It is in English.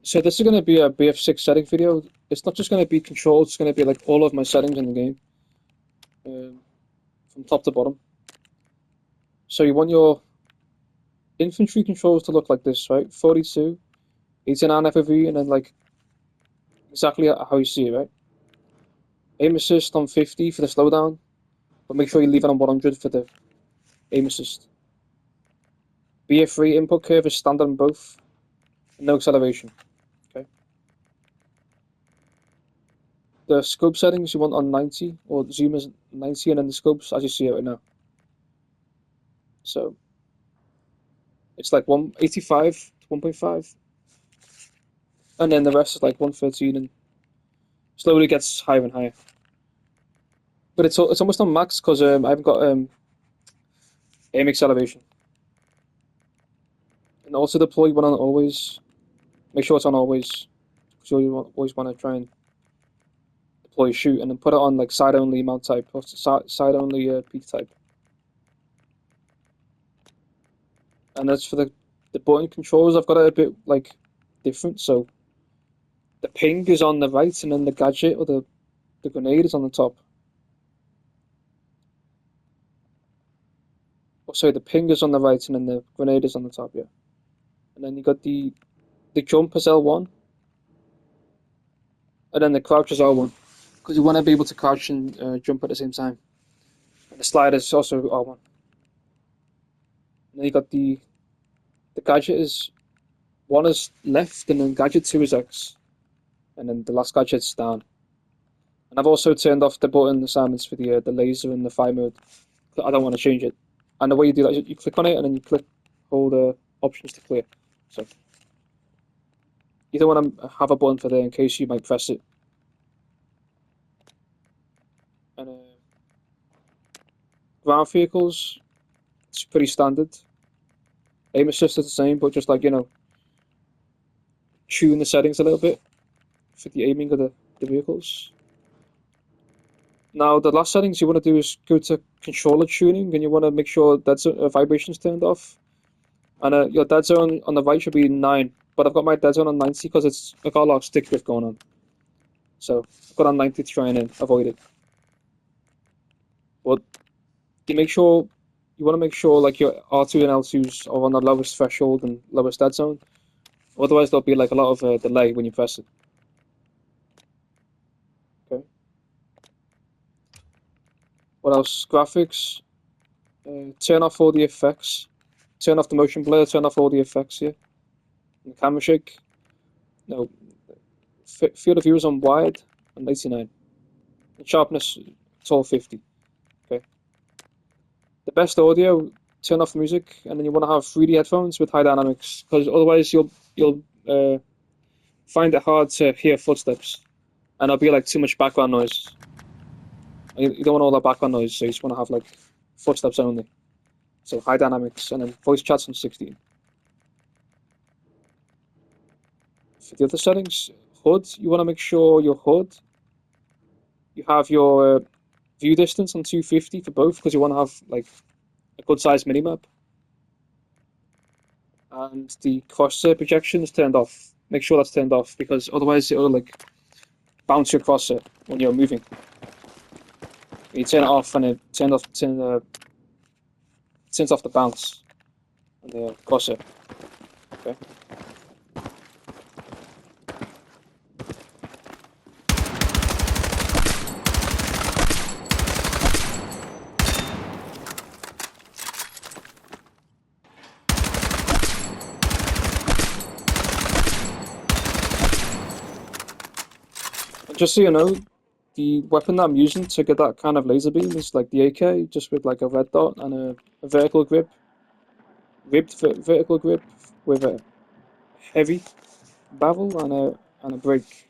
So this is going to be a BF6 setting video. It's not just going to be controls, it's going to be like all of my settings in the game. From top to bottom. So you want your infantry controls to look like this, right? 42, 89 FOV, and then like exactly how you see it, right? Aim assist on 50 for the slowdown, but make sure you leave it on 100 for the aim assist. BF3 input curve is standard on both, no acceleration. Okay. The scope settings you want on 90, or zoom is 90, and then the scopes as you see it right now. So it's like 185 to 1.5, and then the rest is like 113, and slowly gets higher and higher. But it's almost on max because I haven't got aim acceleration. And also deploy you want on always. Make sure it's on always. So you always want to try and deploy shoot, and then put it on like side only mount type or side only peak type. And as for the button controls, I've got it a bit like different. So the ping is on the right, and then the gadget or the grenade is on the top. Oh, sorry, the ping is on the right, and then the grenade is on the top. Yeah, and then you got the jump as L1, and then the crouch is R1, because you want to be able to crouch and jump at the same time. And the slide is also R1. And then you got the gadget is 1 is left, and then gadget 2 is X, and then the last gadget's down. And I've also turned off the button assignments for the laser and the fire mode. I don't want to change it. And the way you do that is you click on it, and then you hold options to clear. So you don't want to have a button for there in case you might press it. And ground vehicles, it's pretty standard. Aim assist is the same, but just like, you know, tune the settings a little bit for the aiming of the vehicles. Now, the last settings you want to do is go to controller tuning, and you want to make sure that vibration's turned off. And your dead zone on the right should be 9, but I've got my dead zone on 90 because I've got a lot of stick drift going on. So I've got on 90 to try and avoid it. But you want to make sure like your R2 and L2s are on the lowest threshold and lowest dead zone. Otherwise, there'll be like a lot of delay when you press it. Okay. What else? Graphics. Turn off all the effects. Turn off the motion blur. Turn off all the effects here. And the camera shake. No. Field of view is on wide and 89. And sharpness, it's all 50. Okay. The best audio. Turn off the music, and then you want to have 3D headphones with high dynamics, because otherwise you'll find it hard to hear footsteps, and there'll be like too much background noise. And you don't want all that background noise, so you just want to have like footsteps only. So high dynamics, and then voice chats on 16. For the other settings, HUD, you want to make sure your HUD, you have your view distance on 250 for both, because you want to have like a good sized minimap. And the crosshair projection is turned off. Make sure that's turned off, because otherwise it'll like bounce your crosshair when you're moving. You turn it off, and it turns off the bounce on the crosshair. Okay. Just so you know, the weapon that I'm using to get that kind of laser beam is like the AK, just with like a red dot and a vertical grip, ribbed vertical grip with a heavy bevel and a brake.